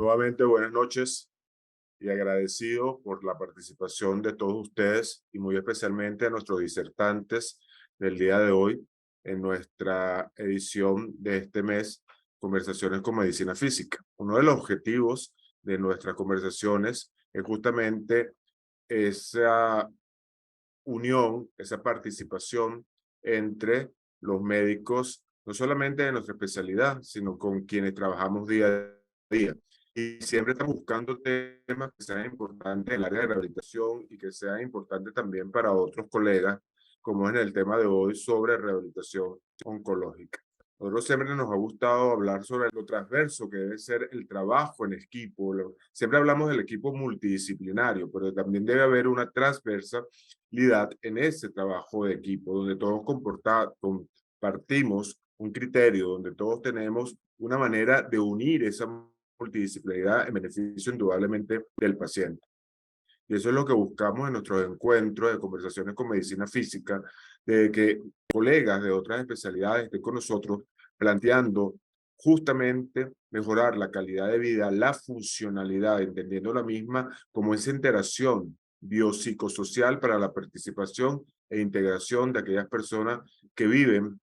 Nuevamente, buenas noches y agradecido por la participación de todos ustedes y muy especialmente a nuestros disertantes del día de hoy en nuestra edición de este mes, Conversaciones con Medicina Física. Uno de los objetivos de nuestras conversaciones es justamente esa unión, esa participación entre los médicos, no solamente de nuestra especialidad, sino con quienes trabajamos día a día. Y siempre estamos buscando temas que sean importantes en el área de rehabilitación y que sean importantes también para otros colegas, como en el tema de hoy sobre rehabilitación oncológica. Nosotros siempre nos ha gustado hablar sobre lo transverso que debe ser el trabajo en equipo. Siempre hablamos del equipo multidisciplinario, pero también debe haber una transversa en ese trabajo de equipo, donde todos compartimos un criterio, donde todos tenemos una manera de unir esa multidisciplinaridad en beneficio indudablemente del paciente. Y eso es lo que buscamos en nuestros encuentros de conversaciones con medicina física, de que colegas de otras especialidades estén con nosotros planteando justamente mejorar la calidad de vida, la funcionalidad, entendiendo la misma como esa interacción biopsicosocial para la participación e integración de aquellas personas que viven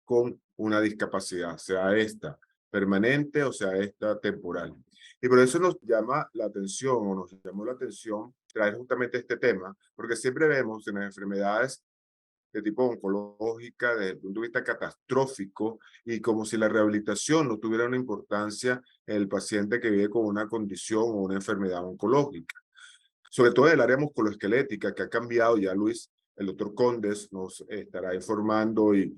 con una discapacidad, sea esta permanente o sea esta temporal. Y por eso nos llama la atención o nos llamó la atención traer justamente este tema, porque siempre vemos en las enfermedades de tipo oncológica desde el punto de vista catastrófico y como si la rehabilitación no tuviera una importancia en el paciente que vive con una condición o una enfermedad oncológica. Sobre todo en el área musculoesquelética que ha cambiado, ya Luis, el doctor Condes nos estará informando y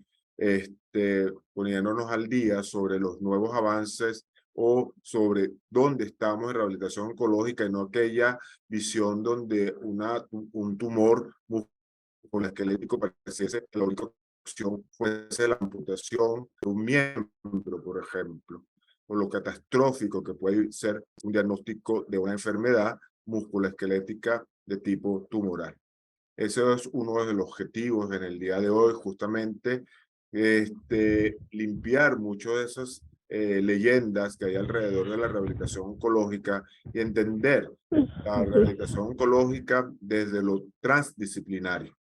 poniéndonos al día sobre los nuevos avances o sobre dónde estamos en rehabilitación oncológica y no aquella visión donde un tumor musculoesquelético pareciese que la única opción fuese la amputación de un miembro, por ejemplo, o lo catastrófico que puede ser un diagnóstico de una enfermedad musculoesquelética de tipo tumoral. Ese es uno de los objetivos en el día de hoy, justamente limpiar mucho de esas leyendas que hay alrededor de la rehabilitación oncológica y entender la rehabilitación oncológica desde lo transdisciplinario,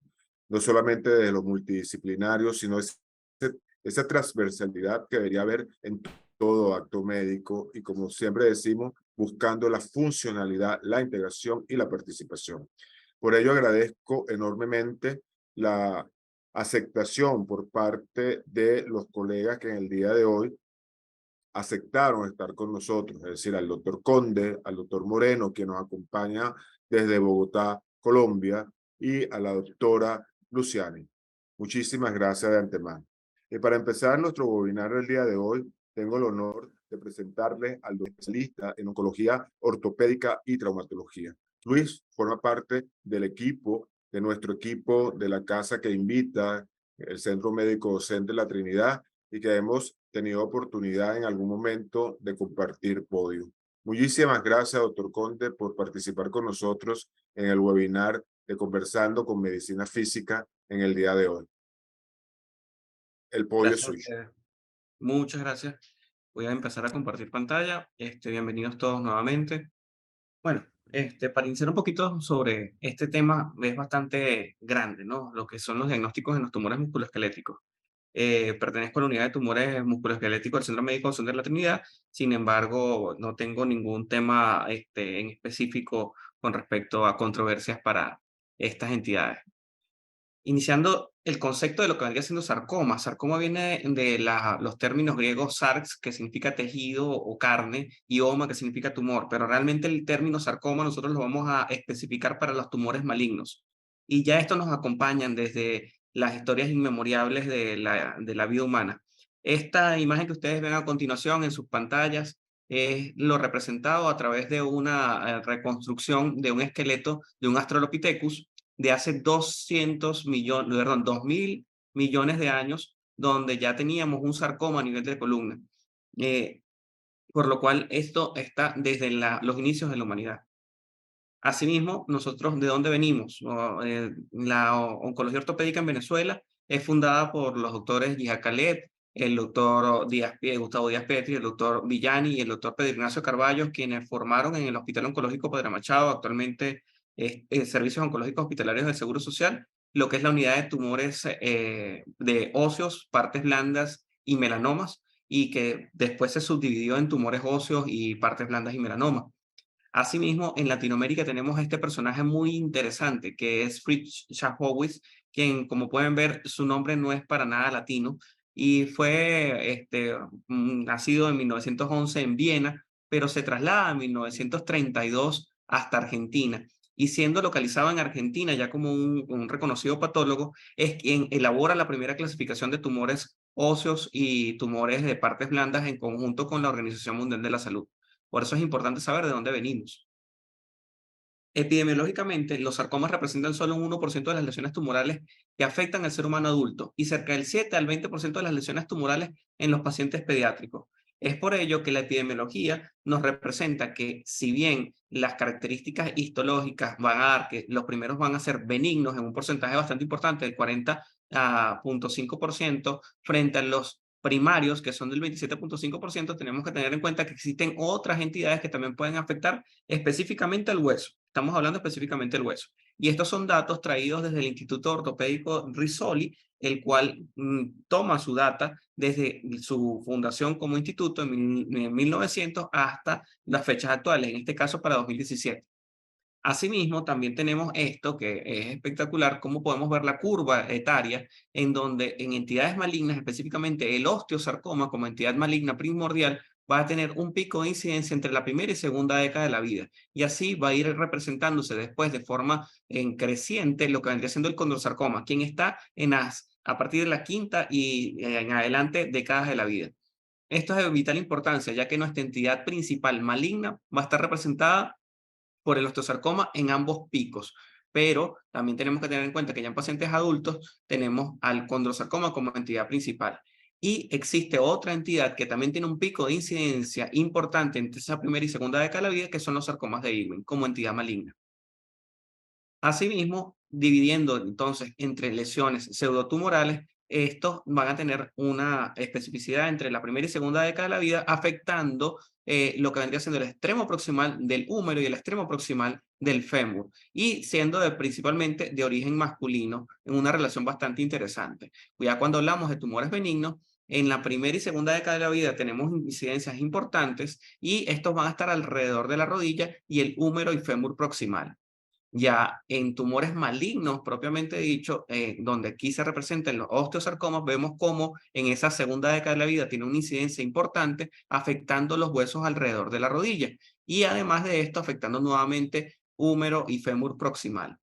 no solamente desde lo multidisciplinario, sino esa transversalidad que debería haber en todo acto médico y, como siempre decimos, buscando la funcionalidad, la integración y la participación. Por ello agradezco enormemente la aceptación por parte de los colegas que en el día de hoy aceptaron estar con nosotros, es decir, al doctor Conde, al doctor Moreno, que nos acompaña desde Bogotá, Colombia, y a la doctora Luciani. Muchísimas gracias de antemano. Y para empezar nuestro webinar del día de hoy, tengo el honor de presentarles al especialista en oncología ortopédica y traumatología. Luis forma parte del equipo, de nuestro equipo de la casa que invita, el Centro Médico Docente La Trinidad, y que hemos tenido oportunidad en algún momento de compartir podio. Muchísimas gracias, doctor Conde, por participar con nosotros en el webinar de Conversando con Medicina Física en el día de hoy. El podio es Gracias a suyo. ustedes. Muchas gracias. Voy a empezar a compartir pantalla. Bienvenidos todos nuevamente. Bueno, para iniciar un poquito sobre este tema, es bastante grande, ¿no? Lo que son los diagnósticos en los tumores musculoesqueléticos. Pertenezco a la unidad de tumores musculoesqueléticos del Centro Médico Docente de la Trinidad. Sin embargo, no tengo ningún tema en específico con respecto a controversias para estas entidades. Iniciando el concepto de lo que vendría siendo sarcoma. Sarcoma viene de los términos griegos sarx, que significa tejido o carne, y oma, que significa tumor, pero realmente el término sarcoma nosotros lo vamos a especificar para los tumores malignos. Y ya esto nos acompañan desde las historias inmemorables de la vida humana. Esta imagen que ustedes ven a continuación en sus pantallas es lo representado a través de una reconstrucción de un esqueleto de un Australopithecus de hace 200 millones, perdón, 2000 millones de años, donde ya teníamos un sarcoma a nivel de columna. Eh, por lo cual esto está desde los inicios de la humanidad. Asimismo, nosotros, ¿de dónde venimos? La oncología ortopédica en Venezuela es fundada por los doctores Yihya Khaled, el doctor Gustavo Díaz Petri, el doctor Villani y el doctor Pedro Ignacio Carballo, quienes formaron en el Hospital Oncológico Padre Machado, actualmente Servicios Oncológicos Hospitalarios del Seguro Social, lo que es la unidad de tumores de óseos, partes blandas y melanomas, y que después se subdividió en tumores óseos y partes blandas y melanomas. Asimismo, en Latinoamérica tenemos este personaje muy interesante que es Fritz Schaffowitz, quien, como pueden ver, su nombre no es para nada latino y fue nacido en 1911 en Viena, pero se traslada en 1932 hasta Argentina. Y siendo localizado en Argentina ya como un reconocido patólogo, es quien elabora la primera clasificación de tumores óseos y tumores de partes blandas en conjunto con la Organización Mundial de la Salud. Por eso es importante saber de dónde venimos. Epidemiológicamente, los sarcomas representan solo un 1% de las lesiones tumorales que afectan al ser humano adulto y cerca del 7 al 20% de las lesiones tumorales en los pacientes pediátricos. Es por ello que la epidemiología nos representa que, si bien las características histológicas van a dar que los primeros van a ser benignos en un porcentaje bastante importante, del 40,5%, frente a los primarios, que son del 27,5%, tenemos que tener en cuenta que existen otras entidades que también pueden afectar específicamente al hueso. Estamos hablando específicamente del hueso. Y estos son datos traídos desde el Instituto Ortopédico Rizzoli, el cual toma su data desde su fundación como instituto en 1900 hasta las fechas actuales, en este caso para 2017. Asimismo, también tenemos esto que es espectacular, cómo podemos ver la curva etaria, en donde en entidades malignas, específicamente el osteosarcoma como entidad maligna primordial, va a tener un pico de incidencia entre la primera y segunda década de la vida. Y así va a ir representándose después de forma creciente lo que vendría siendo el condrosarcoma, quien está a partir de la quinta y en adelante décadas de la vida. Esto es de vital importancia, ya que nuestra entidad principal maligna va a estar representada por el osteosarcoma en ambos picos. Pero también tenemos que tener en cuenta que ya en pacientes adultos tenemos al condrosarcoma como entidad principal. Y existe otra entidad que también tiene un pico de incidencia importante entre esa primera y segunda década de la vida, que son los sarcomas de Ewing como entidad maligna. Asimismo, dividiendo entonces entre lesiones pseudotumorales, estos van a tener una especificidad entre la primera y segunda década de la vida, afectando lo que vendría siendo el extremo proximal del húmero y el extremo proximal del fémur, y siendo principalmente de origen masculino, en una relación bastante interesante. Ya cuando hablamos de tumores benignos, en la primera y segunda década de la vida tenemos incidencias importantes y estos van a estar alrededor de la rodilla y el húmero y fémur proximal. Ya en tumores malignos, propiamente dicho, donde aquí se representan los osteosarcomas, vemos cómo en esa segunda década de la vida tiene una incidencia importante afectando los huesos alrededor de la rodilla y además de esto afectando nuevamente húmero y fémur proximal.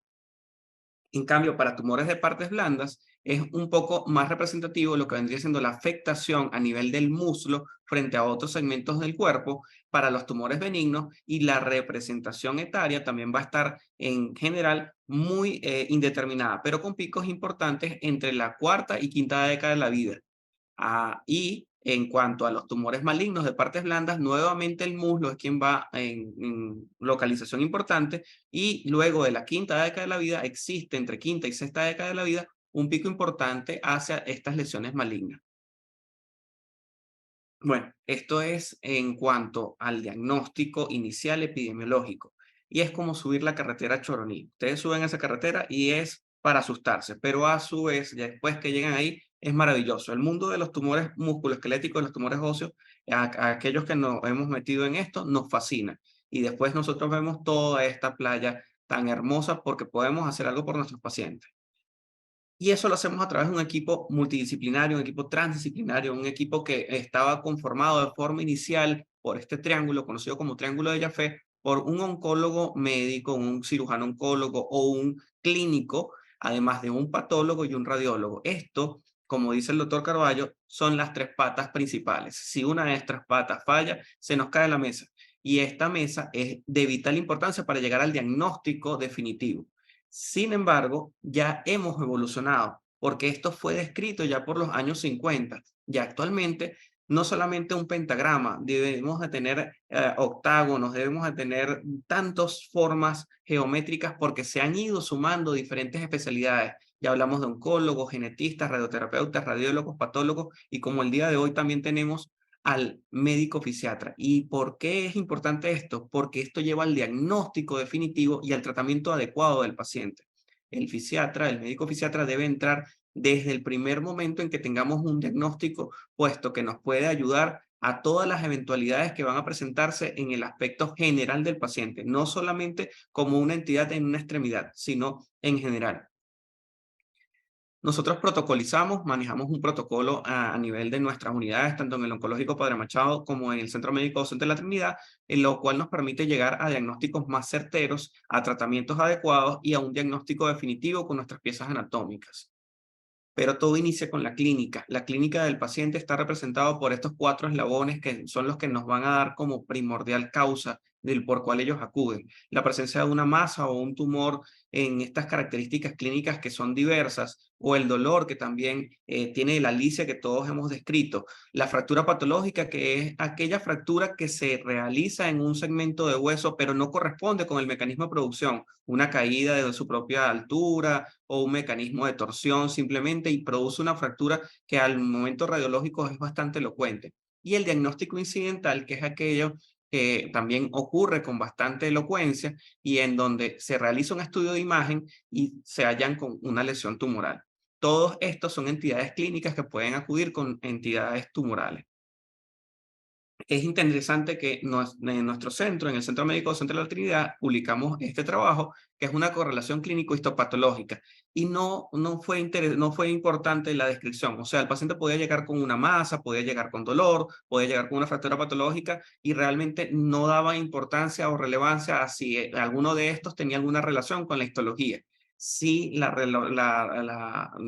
En cambio, para tumores de partes blandas es un poco más representativo lo que vendría siendo la afectación a nivel del muslo frente a otros segmentos del cuerpo para los tumores benignos, y la representación etaria también va a estar en general muy indeterminada, pero con picos importantes entre la cuarta y quinta década de la vida. Y en cuanto a los tumores malignos de partes blandas, nuevamente el muslo es quien va en localización importante, y luego de la quinta década de la vida existe entre quinta y sexta década de la vida un pico importante hacia estas lesiones malignas. Bueno, esto es en cuanto al diagnóstico inicial epidemiológico, y es como subir la carretera Choroní. Ustedes suben esa carretera y es para asustarse, pero a su vez, ya después que llegan ahí, es maravilloso. El mundo de los tumores musculoesqueléticos, de los tumores óseos, a aquellos que nos hemos metido en esto, nos fascina. Y después nosotros vemos toda esta playa tan hermosa porque podemos hacer algo por nuestros pacientes. Y eso lo hacemos a través de un equipo multidisciplinario, un equipo transdisciplinario, un equipo que estaba conformado de forma inicial por este triángulo, conocido como Triángulo de Jaffe, por un oncólogo médico, un cirujano oncólogo o un clínico, además de un patólogo y un radiólogo. Esto, como dice el doctor Carballo, son las tres patas principales. Si una de estas patas falla, se nos cae la mesa. Y esta mesa es de vital importancia para llegar al diagnóstico definitivo. Sin embargo, ya hemos evolucionado, porque esto fue descrito ya por los años 50. Ya actualmente, no solamente un pentagrama, debemos de tener octágonos, debemos de tener tantas formas geométricas porque se han ido sumando diferentes especialidades. Ya hablamos de oncólogos, genetistas, radioterapeutas, radiólogos, patólogos y como el día de hoy también tenemos al médico fisiatra. ¿Y por qué es importante esto? Porque esto lleva al diagnóstico definitivo y al tratamiento adecuado del paciente. El fisiatra, el médico fisiatra debe entrar desde el primer momento en que tengamos un diagnóstico, puesto que nos puede ayudar a todas las eventualidades que van a presentarse en el aspecto general del paciente, no solamente como una entidad en una extremidad, sino en general. Nosotros protocolizamos, manejamos un protocolo a nivel de nuestras unidades, tanto en el Oncológico Padre Machado como en el Centro Médico Docente de la Trinidad, en lo cual nos permite llegar a diagnósticos más certeros, a tratamientos adecuados y a un diagnóstico definitivo con nuestras piezas anatómicas. Pero todo inicia con la clínica. La clínica del paciente está representado por estos 4 eslabones que son los que nos van a dar como primordial causa del por cual ellos acuden. La presencia de una masa o un tumor en estas características clínicas que son diversas, o el dolor que también tiene la licia que todos hemos descrito. La fractura patológica, que es aquella fractura que se realiza en un segmento de hueso, pero no corresponde con el mecanismo de producción, una caída de su propia altura o un mecanismo de torsión simplemente y produce una fractura que al momento radiológico es bastante elocuente. Y el diagnóstico incidental, que es aquello que también ocurre con bastante elocuencia y en donde se realiza un estudio de imagen y se hallan con una lesión tumoral. Todos estos son entidades clínicas que pueden acudir con entidades tumorales. Es interesante que en nuestro centro, en el Centro Médico Central de la Trinidad, publicamos este trabajo, que es una correlación clínico-histopatológica, y no fue importante la descripción. O sea, el paciente podía llegar con una masa, podía llegar con dolor, podía llegar con una fractura patológica, y realmente no daba importancia o relevancia a si alguno de estos tenía alguna relación con la histología. Sí, la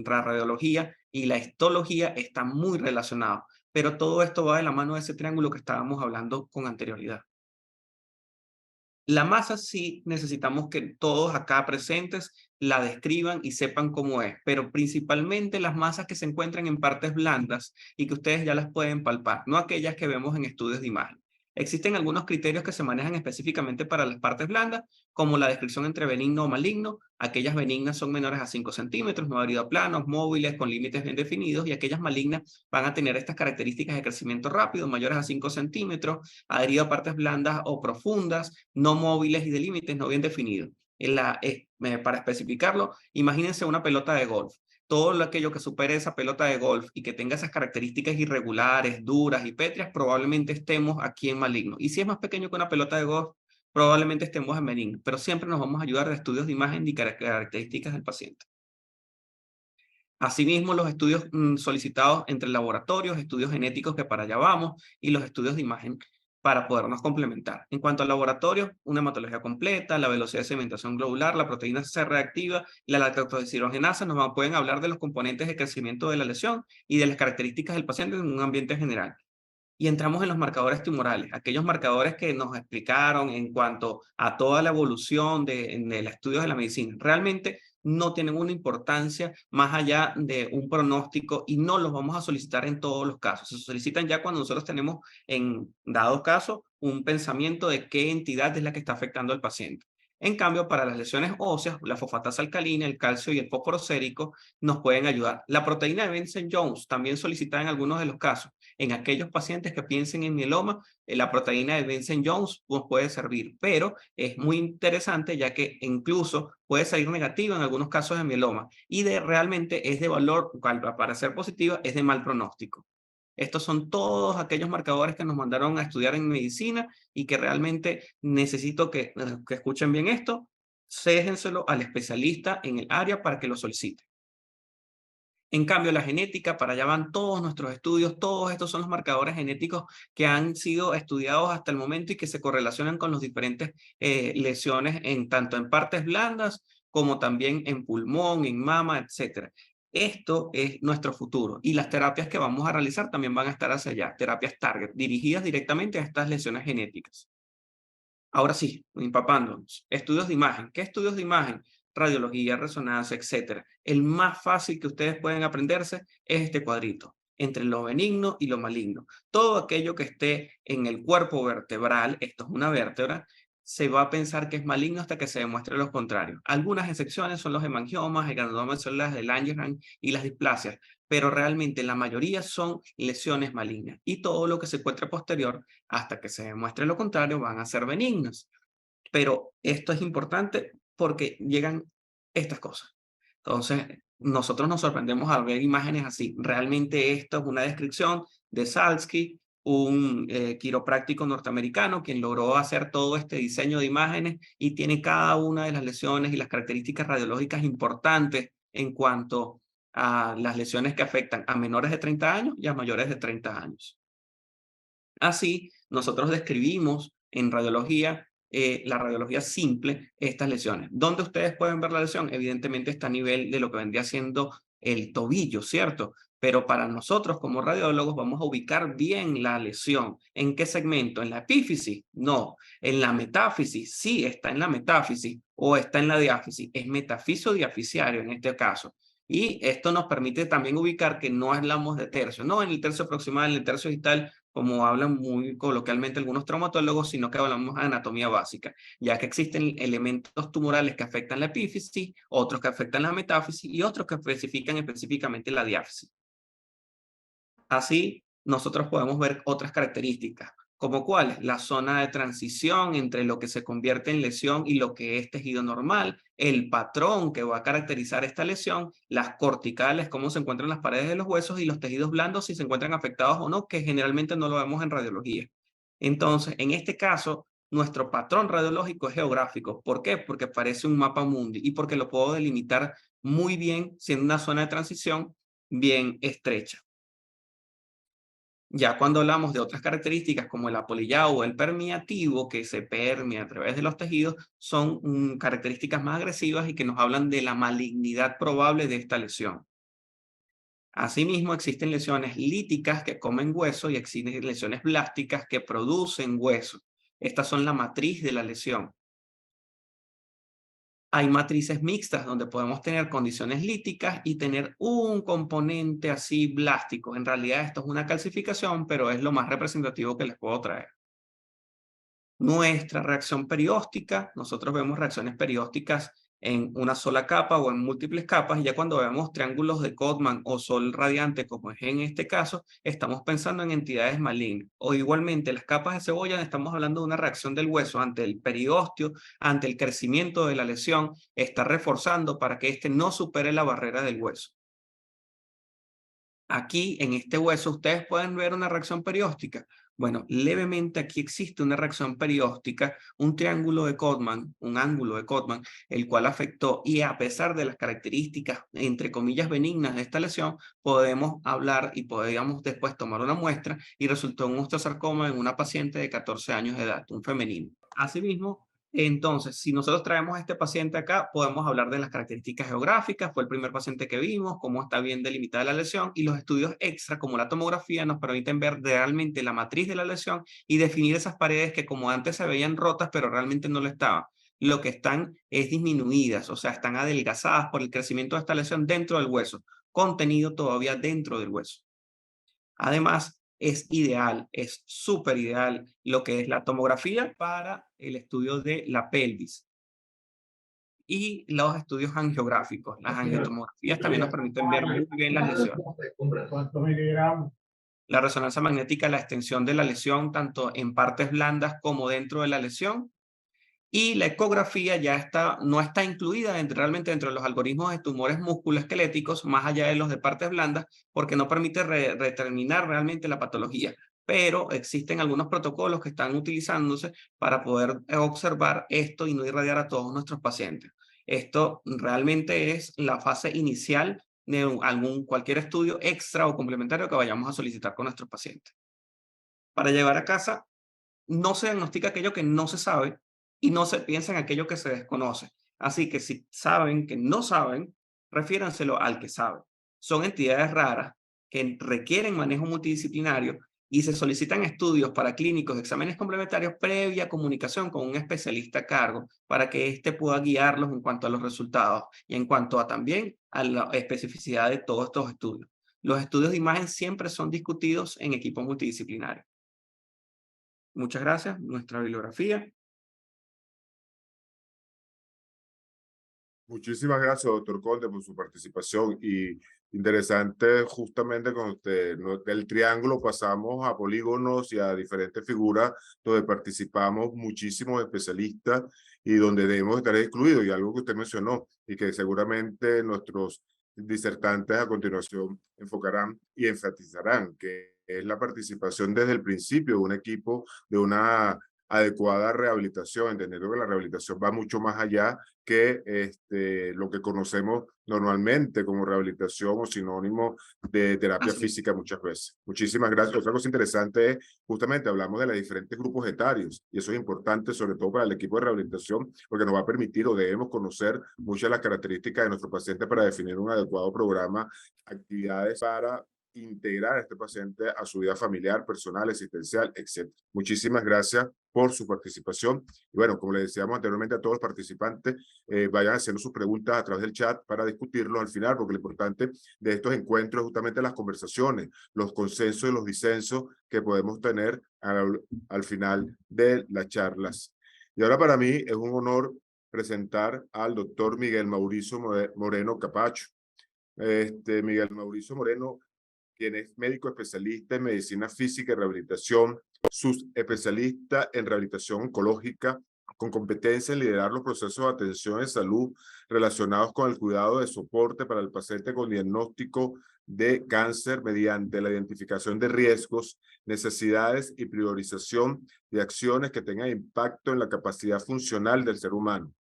radiología y la histología están muy relacionados, pero todo esto va de la mano de ese triángulo que estábamos hablando con anterioridad. La masa sí necesitamos que todos acá presentes la describan y sepan cómo es, pero principalmente las masas que se encuentran en partes blandas y que ustedes ya las pueden palpar, no aquellas que vemos en estudios de imagen. Existen algunos criterios que se manejan específicamente para las partes blandas, como la descripción entre benigno o maligno. Aquellas benignas son menores a 5 centímetros, no adherido a planos, móviles, con límites bien definidos, y aquellas malignas van a tener estas características de crecimiento rápido, mayores a 5 centímetros, adherido a partes blandas o profundas, no móviles y de límites no bien definidos. Para especificarlo, imagínense una pelota de golf. Todo aquello que supere esa pelota de golf y que tenga esas características irregulares, duras y pétreas, probablemente estemos aquí en maligno. Y si es más pequeño que una pelota de golf, probablemente estemos en benigno. Pero siempre nos vamos a ayudar de estudios de imagen y características del paciente. Asimismo, los estudios solicitados entre laboratorios, estudios genéticos que para allá vamos, y los estudios de imagen para podernos complementar. En cuanto al laboratorio, una hematología completa, la velocidad de sedimentación globular, la proteína C reactiva y la lactocitogenaza pueden hablar de los componentes de crecimiento de la lesión y de las características del paciente en un ambiente general. Y entramos en los marcadores tumorales, aquellos marcadores que nos explicaron en cuanto a toda la evolución en el estudio de la medicina. Realmente no tienen una importancia más allá de un pronóstico y no los vamos a solicitar en todos los casos. Se solicitan ya cuando nosotros tenemos, en dado caso, un pensamiento de qué entidad es la que está afectando al paciente. En cambio, para las lesiones óseas, la fosfatasa alcalina, el calcio y el fósforo sérico nos pueden ayudar. La proteína de Benson-Jones también solicitada en algunos de los casos. En aquellos pacientes que piensen en mieloma, la proteína de Benson-Jones nos puede servir, pero es muy interesante ya que incluso puede salir negativa en algunos casos de mieloma y realmente es de valor, para ser positiva, es de mal pronóstico. Estos son todos aquellos marcadores que nos mandaron a estudiar en medicina y que realmente necesito que escuchen bien esto, cédenselo al especialista en el área para que lo solicite. En cambio, la genética, para allá van todos nuestros estudios, todos estos son los marcadores genéticos que han sido estudiados hasta el momento y que se correlacionan con las diferentes lesiones tanto en partes blandas como también en pulmón, en mama, etcétera. Esto es nuestro futuro y las terapias que vamos a realizar también van a estar hacia allá, terapias target, dirigidas directamente a estas lesiones genéticas. Ahora sí, empapándonos. Estudios de imagen. ¿Qué estudios de imagen? Radiología, resonancia, etcétera. El más fácil que ustedes pueden aprenderse es este cuadrito, entre lo benigno y lo maligno. Todo aquello que esté en el cuerpo vertebral, esto es una vértebra, se va a pensar que es maligno hasta que se demuestre lo contrario. Algunas excepciones son los hemangiomas, el granuloma de células de Langerhans y las displasias, pero realmente la mayoría son lesiones malignas y todo lo que se encuentre posterior hasta que se demuestre lo contrario van a ser benignos. Pero esto es importante porque llegan estas cosas. Entonces, nosotros nos sorprendemos al ver imágenes así. Realmente esto es una descripción de Salsky, un quiropráctico norteamericano, quien logró hacer todo este diseño de imágenes y tiene cada una de las lesiones y las características radiológicas importantes en cuanto a las lesiones que afectan a menores de 30 años y a mayores de 30 años. Así, nosotros describimos en radiología, la radiología simple, estas lesiones. ¿Dónde ustedes pueden ver la lesión? Evidentemente está a nivel de lo que vendría siendo el tobillo, ¿cierto? Pero para nosotros como radiólogos vamos a ubicar bien la lesión. ¿En qué segmento? ¿En la epífisis? No. ¿En la metáfisis? Sí, está en la metáfisis o está en la diáfisis. Es metafiso diaficiario en este caso. Y esto nos permite también ubicar que no hablamos de tercio, no en el tercio proximal, en el tercio distal, como hablan muy coloquialmente algunos traumatólogos, sino que hablamos de anatomía básica, ya que existen elementos tumorales que afectan la epífisis, otros que afectan la metáfisis y otros que especifican específicamente la diáfisis. Así, nosotros podemos ver otras características, como cuáles, la zona de transición entre lo que se convierte en lesión y lo que es tejido normal, el patrón que va a caracterizar esta lesión, las corticales, cómo se encuentran las paredes de los huesos y los tejidos blandos, si se encuentran afectados o no, que generalmente no lo vemos en radiología. Entonces, en este caso, nuestro patrón radiológico es geográfico. ¿Por qué? Porque parece un mapa mundi y porque lo puedo delimitar muy bien siendo una zona de transición bien estrecha. Ya cuando hablamos de otras características como el apolillado o el permeativo, que se permea a través de los tejidos, son características más agresivas y que nos hablan de la malignidad probable de esta lesión. Asimismo, existen lesiones líticas que comen hueso y existen lesiones blásticas que producen hueso. Estas son la matriz de la lesión. Hay matrices mixtas donde podemos tener condiciones líticas y tener un componente así blástico. En realidad esto es una calcificación, pero es lo más representativo que les puedo traer. Nuestra reacción perióstica, nosotros vemos reacciones periósticas en una sola capa o en múltiples capas, y ya cuando vemos triángulos de Codman o sol radiante, como es en este caso, estamos pensando en entidades malignas. O igualmente, las capas de cebolla, estamos hablando de una reacción del hueso ante el periósteo, ante el crecimiento de la lesión, está reforzando para que éste no supere la barrera del hueso. Aquí, en este hueso, ustedes pueden ver una reacción perióstica. Bueno, levemente aquí existe una reacción perióstica, un triángulo de Codman, un ángulo de Codman, el cual afectó y a pesar de las características, entre comillas, benignas de esta lesión, podemos hablar y podríamos después tomar una muestra y resultó un osteosarcoma en una paciente de 14 años de edad, un femenino. Asimismo, entonces, si nosotros traemos a este paciente acá, podemos hablar de las características geográficas, fue el primer paciente que vimos, cómo está bien delimitada la lesión, y los estudios extra, como la tomografía, nos permiten ver realmente la matriz de la lesión y definir esas paredes que como antes se veían rotas, pero realmente no lo estaban. Lo que están es disminuidas, o sea, están adelgazadas por el crecimiento de esta lesión dentro del hueso, contenido todavía dentro del hueso. Además, es ideal, es súper ideal lo que es la tomografía para el estudio de la pelvis y los estudios angiográficos. Las angiotomografías también nos permiten ver muy bien las lesiones. ¿Cuántos miligramos? La resonancia magnética, la extensión de la lesión, tanto en partes blandas como dentro de la lesión. Y la ecografía ya no está incluida realmente dentro de los algoritmos de tumores musculoesqueléticos, más allá de los de partes blandas, porque no permite determinar realmente la patología. Pero existen algunos protocolos que están utilizándose para poder observar esto y no irradiar a todos nuestros pacientes. Esto realmente es la fase inicial de cualquier estudio extra o complementario que vayamos a solicitar con nuestros pacientes. Para llevar a casa, no se diagnostica aquello que no se sabe y no se piensa en aquello que se desconoce. Así que si saben que no saben, refiéranselo al que sabe. Son entidades raras que requieren manejo multidisciplinario y se solicitan estudios para clínicos, exámenes complementarios previa comunicación con un especialista a cargo para que éste pueda guiarlos en cuanto a los resultados y en cuanto a también a la especificidad de todos estos estudios. Los estudios de imagen siempre son discutidos en equipos multidisciplinarios. Muchas gracias. Nuestra bibliografía Muchísimas gracias, doctor Conde, por su participación y interesante justamente con usted. Del triángulo pasamos a polígonos y a diferentes figuras donde participamos muchísimos especialistas y donde debemos estar excluidos. Y algo que usted mencionó y que seguramente nuestros disertantes a continuación enfocarán y enfatizarán, que es la participación desde el principio de un equipo, de una adecuada rehabilitación, entendiendo que la rehabilitación va mucho más allá que lo que conocemos normalmente como rehabilitación o sinónimo de terapia Así es. física muchas veces. Muchísimas gracias. Otra cosa interesante es, justamente hablamos de los diferentes grupos etarios y eso es importante sobre todo para el equipo de rehabilitación porque nos va a permitir o debemos conocer muchas de las características de nuestro paciente para definir un adecuado programa, actividades para integrar a este paciente a su vida familiar, personal, existencial, etc. Muchísimas gracias por su participación. Y bueno, como le decíamos anteriormente a todos los participantes, vayan haciendo sus preguntas a través del chat para discutirlos al final, porque lo importante de estos encuentros es justamente las conversaciones, los consensos y los disensos que podemos tener al final de las charlas. Y ahora para mí es un honor presentar al doctor Miguel Mauricio Moreno Capacho. Miguel Mauricio Moreno, quien es médico especialista en medicina física y rehabilitación, subespecialista en rehabilitación oncológica, con competencia en liderar los procesos de atención en salud relacionados con el cuidado de soporte para el paciente con diagnóstico de cáncer mediante la identificación de riesgos, necesidades y priorización de acciones que tengan impacto en la capacidad funcional del ser humano,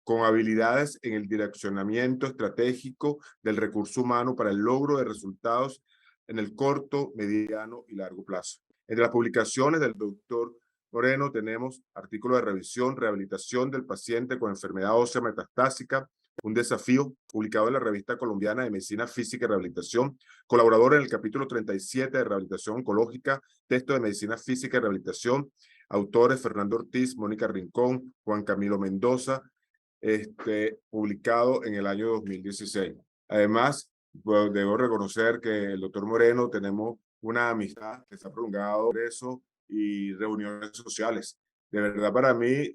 con habilidades en el direccionamiento estratégico del recurso humano para el logro de resultados en el corto, mediano y largo plazo. Entre las publicaciones del doctor Moreno tenemos artículos de revisión, rehabilitación del paciente con enfermedad ósea metastásica, un desafío, publicado en la Revista Colombiana de Medicina Física y Rehabilitación, colaborador en el capítulo 37 de Rehabilitación Oncológica, texto de Medicina Física y Rehabilitación, autores Fernando Ortiz, Mónica Rincón, Juan Camilo Mendoza, publicado en el año 2016. Además, pues, debo reconocer que el doctor Moreno tenemos una amistad que se ha prolongado por eso y reuniones sociales. De verdad para mí,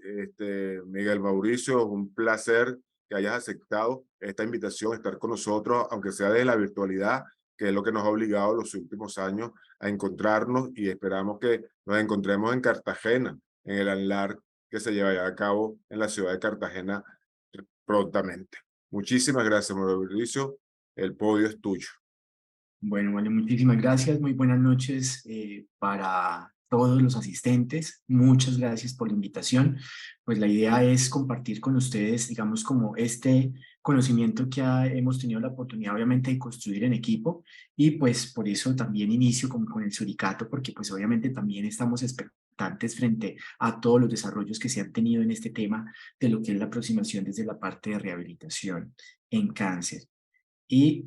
Miguel Mauricio, es un placer que hayas aceptado esta invitación, estar con nosotros, aunque sea desde la virtualidad, que es lo que nos ha obligado los últimos años a encontrarnos y esperamos que nos encontremos en Cartagena, en el ANLAR que se llevará a cabo en la ciudad de Cartagena prontamente. Muchísimas gracias, Mauricio. El podio es tuyo. Bueno, vale, muchísimas gracias. Muy buenas noches para todos los asistentes. Muchas gracias por la invitación. Pues la idea es compartir con ustedes, digamos, como este conocimiento que hemos tenido la oportunidad, obviamente, de construir en equipo. Y pues por eso también inicio como con el Suricato, porque pues obviamente también estamos expectantes frente a todos los desarrollos que se han tenido en este tema de lo que es la aproximación desde la parte de rehabilitación en cáncer. Y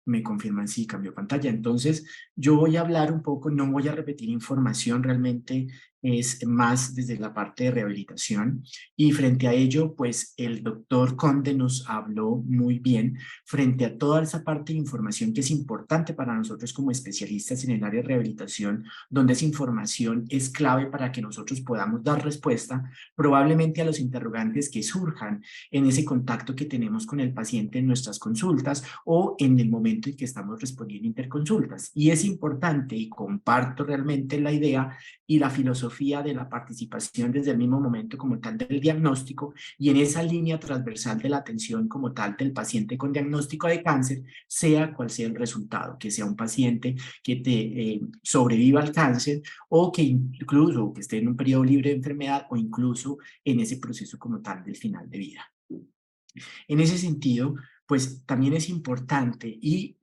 me confirman si cambió pantalla. Entonces, yo voy a hablar un poco, no voy a repetir información, realmente es más desde la parte de rehabilitación. Y frente a ello, pues el doctor Conde nos habló muy bien frente a toda esa parte de información que es importante para nosotros como especialistas en el área de rehabilitación, donde esa información es clave para que nosotros podamos dar respuesta probablemente a los interrogantes que surjan en ese contacto que tenemos con el paciente en nuestras consultas o en el momento en que estamos respondiendo interconsultas. Y es importante, y comparto realmente la idea y la filosofía de la participación desde el mismo momento como tal del diagnóstico y en esa línea transversal de la atención como tal del paciente con diagnóstico de cáncer, sea cual sea el resultado, que sea un paciente que sobreviva al cáncer o que incluso que esté en un periodo libre de enfermedad o incluso en ese proceso como tal del final de vida. En ese sentido, pues también es importante y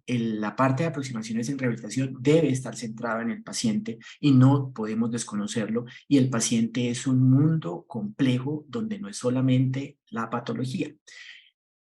la parte de aproximaciones en rehabilitación debe estar centrada en el paciente y no podemos desconocerlo, y el paciente es un mundo complejo donde no es solamente la patología.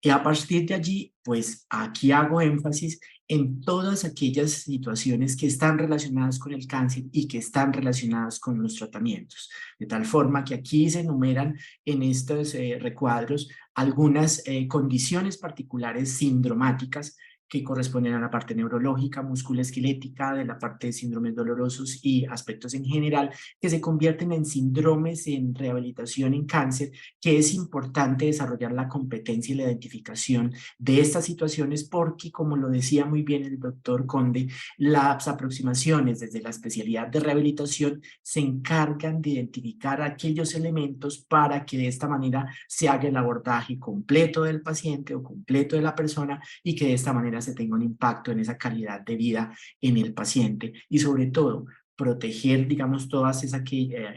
Y a partir de allí, pues aquí hago énfasis en todas aquellas situaciones que están relacionadas con el cáncer y que están relacionadas con los tratamientos. De tal forma que aquí se enumeran en estos recuadros algunas condiciones particulares sindromáticas que corresponden a la parte neurológica, musculoesquelética, de la parte de síndromes dolorosos y aspectos en general, que se convierten en síndromes en rehabilitación en cáncer, que es importante desarrollar la competencia y la identificación de estas situaciones porque, como lo decía muy bien el doctor Conde, las aproximaciones desde la especialidad de rehabilitación se encargan de identificar aquellos elementos para que de esta manera se haga el abordaje completo del paciente o completo de la persona y que de esta manera se tenga un impacto en esa calidad de vida en el paciente y sobre todo proteger, digamos,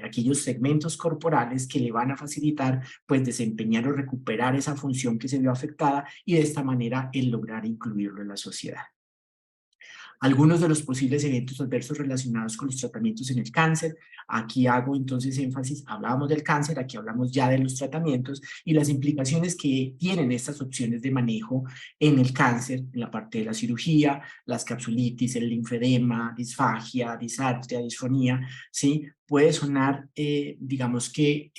aquellos segmentos corporales que le van a facilitar, pues, desempeñar o recuperar esa función que se vio afectada y de esta manera el lograr incluirlo en la sociedad. Algunos de los posibles eventos adversos relacionados con los tratamientos en el cáncer. Aquí hago entonces énfasis, hablábamos del cáncer, aquí hablamos ya de los tratamientos y las implicaciones que tienen estas opciones de manejo en el cáncer, en la parte de la cirugía, las capsulitis, el linfedema, disfagia, disartria, disfonía, ¿sí? Puede sonar, digamos que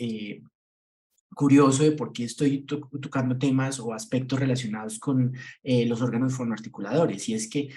curioso de por qué estoy tocando temas o aspectos relacionados con los órganos fonoarticuladores, y es que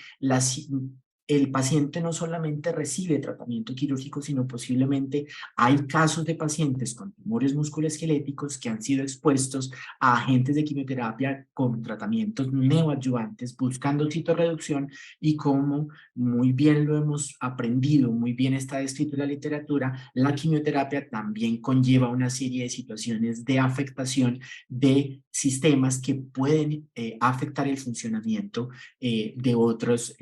el paciente no solamente recibe tratamiento quirúrgico, sino posiblemente hay casos de pacientes con tumores musculoesqueléticos que han sido expuestos a agentes de quimioterapia con tratamientos neoadyuvantes buscando citorreducción y como muy bien lo hemos aprendido, muy bien está descrito en la literatura, la quimioterapia también conlleva una serie de situaciones de afectación de sistemas que pueden afectar el funcionamiento de otros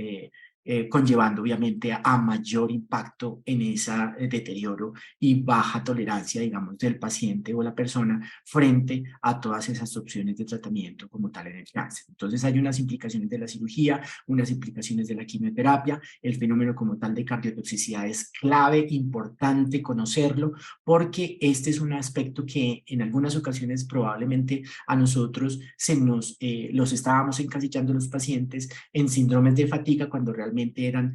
conllevando obviamente a mayor impacto en ese deterioro y baja tolerancia, digamos, del paciente o la persona frente a todas esas opciones de tratamiento como tal en el cáncer. Entonces hay unas implicaciones de la cirugía, unas implicaciones de la quimioterapia, el fenómeno como tal de cardiotoxicidad es clave, importante conocerlo, porque este es un aspecto que en algunas ocasiones probablemente a nosotros los estábamos encasillando los pacientes en síndromes de fatiga cuando realmente eran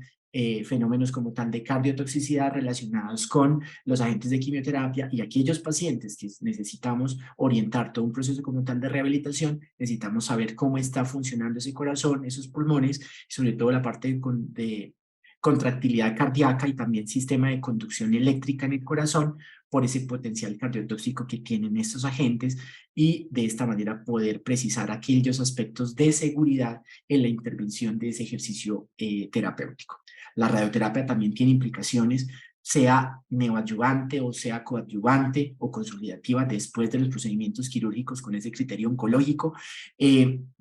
fenómenos como tal de cardiotoxicidad relacionados con los agentes de quimioterapia, y aquellos pacientes que necesitamos orientar todo un proceso como tal de rehabilitación, necesitamos saber cómo está funcionando ese corazón, esos pulmones, y sobre todo la parte de contractilidad cardíaca y también sistema de conducción eléctrica en el corazón por ese potencial cardiotóxico que tienen estos agentes, y de esta manera poder precisar aquellos aspectos de seguridad en la intervención de ese ejercicio terapéutico. La radioterapia también tiene implicaciones, sea neoadyuvante o sea coadyuvante o consolidativa después de los procedimientos quirúrgicos con ese criterio oncológico.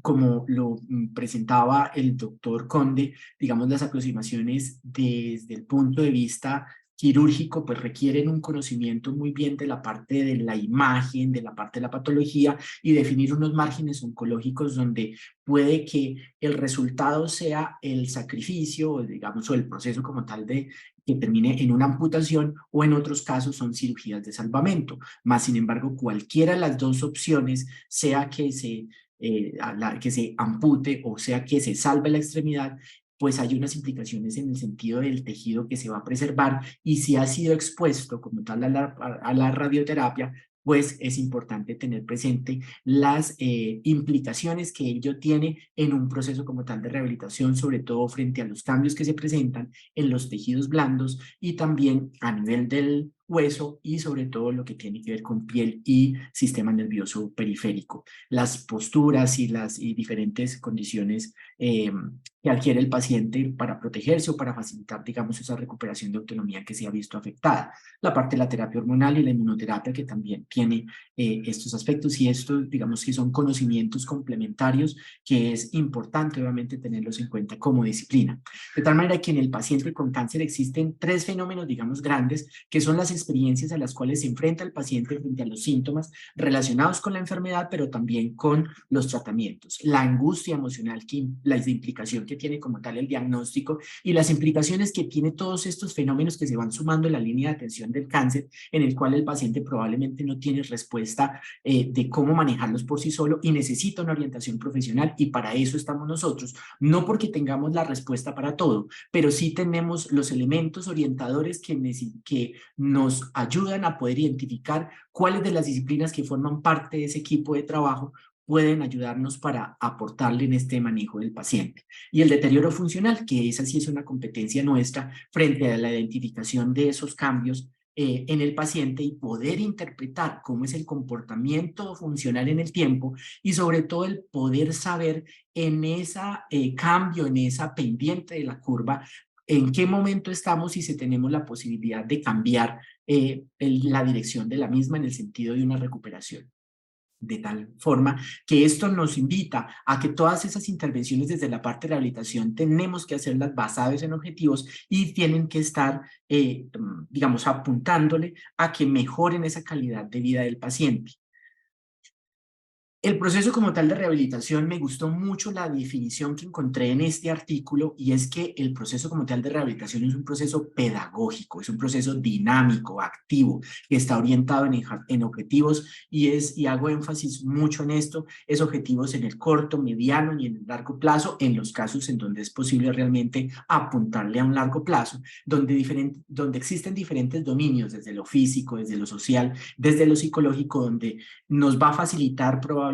Como lo presentaba el doctor Conde, digamos, las aproximaciones desde el punto de vista quirúrgico pues requieren un conocimiento muy bien de la parte de la imagen, de la parte de la patología y definir unos márgenes oncológicos donde puede que el resultado sea el sacrificio, digamos, o el proceso como tal de que termine en una amputación, o en otros casos son cirugías de salvamento. Más sin embargo, cualquiera de las dos opciones, sea que que se ampute o sea que se salve la extremidad, pues hay unas implicaciones en el sentido del tejido que se va a preservar, y si ha sido expuesto como tal a la radioterapia, pues es importante tener presente las implicaciones que ello tiene en un proceso como tal de rehabilitación, sobre todo frente a los cambios que se presentan en los tejidos blandos y también a nivel del hueso, y sobre todo lo que tiene que ver con piel y sistema nervioso periférico. Las posturas y las diferentes condiciones que adquiere el paciente para protegerse o para facilitar, digamos, esa recuperación de autonomía que se ha visto afectada. La parte de la terapia hormonal y la inmunoterapia, que también tiene estos aspectos, y estos, digamos, que son conocimientos complementarios que es importante, obviamente, tenerlos en cuenta como disciplina. De tal manera que en el paciente con cáncer existen tres fenómenos, digamos, grandes, que son las experiencias a las cuales se enfrenta el paciente frente a los síntomas relacionados con la enfermedad, pero también con los tratamientos. La angustia emocional, la implicación que tiene como tal el diagnóstico, y las implicaciones que tiene todos estos fenómenos que se van sumando en la línea de atención del cáncer, en el cual el paciente probablemente no tiene respuesta de cómo manejarlos por sí solo y necesita una orientación profesional, y para eso estamos nosotros, no porque tengamos la respuesta para todo, pero sí tenemos los elementos orientadores que nos ayudan a poder identificar cuáles de las disciplinas que forman parte de ese equipo de trabajo pueden ayudarnos para aportarle en este manejo del paciente. Y el deterioro funcional, que esa sí es una competencia nuestra frente a la identificación de esos cambios en el paciente y poder interpretar cómo es el comportamiento funcional en el tiempo y sobre todo el poder saber en ese cambio, en esa pendiente de la curva, en qué momento estamos y si tenemos la posibilidad de cambiar la dirección de la misma en el sentido de una recuperación. De tal forma que esto nos invita a que todas esas intervenciones desde la parte de rehabilitación tenemos que hacerlas basadas en objetivos y tienen que estar, digamos, apuntándole a que mejoren esa calidad de vida del paciente. El proceso como tal de rehabilitación, me gustó mucho la definición que encontré en este artículo, y es que el proceso como tal de rehabilitación es un proceso pedagógico, es un proceso dinámico, activo, que está orientado en objetivos y hago énfasis mucho en esto, es objetivos en el corto, mediano y en el largo plazo, en los casos en donde es posible realmente apuntarle a un largo plazo, donde existen diferentes dominios, desde lo físico, desde lo social, desde lo psicológico, donde nos va a facilitar probablemente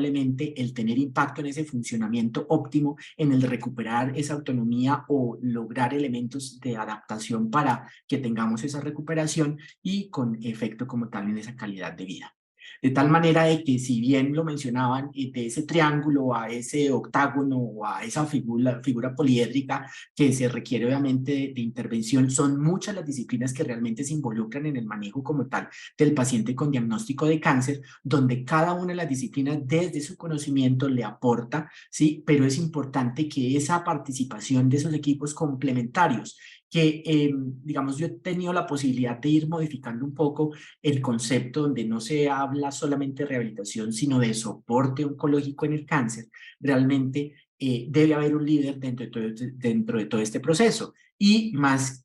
el tener impacto en ese funcionamiento óptimo, en el de recuperar esa autonomía o lograr elementos de adaptación para que tengamos esa recuperación y con efecto como tal en esa calidad de vida. De tal manera de que, si bien lo mencionaban, de ese triángulo a ese octágono o a esa figura poliédrica que se requiere obviamente de intervención, son muchas las disciplinas que realmente se involucran en el manejo como tal del paciente con diagnóstico de cáncer, donde cada una de las disciplinas desde su conocimiento le aporta, ¿sí? Pero es importante que esa participación de esos equipos complementarios, que digamos, yo he tenido la posibilidad de ir modificando un poco el concepto, donde no se habla solamente de rehabilitación, sino de soporte oncológico en el cáncer. Realmente debe haber un líder dentro de todo este proceso, y más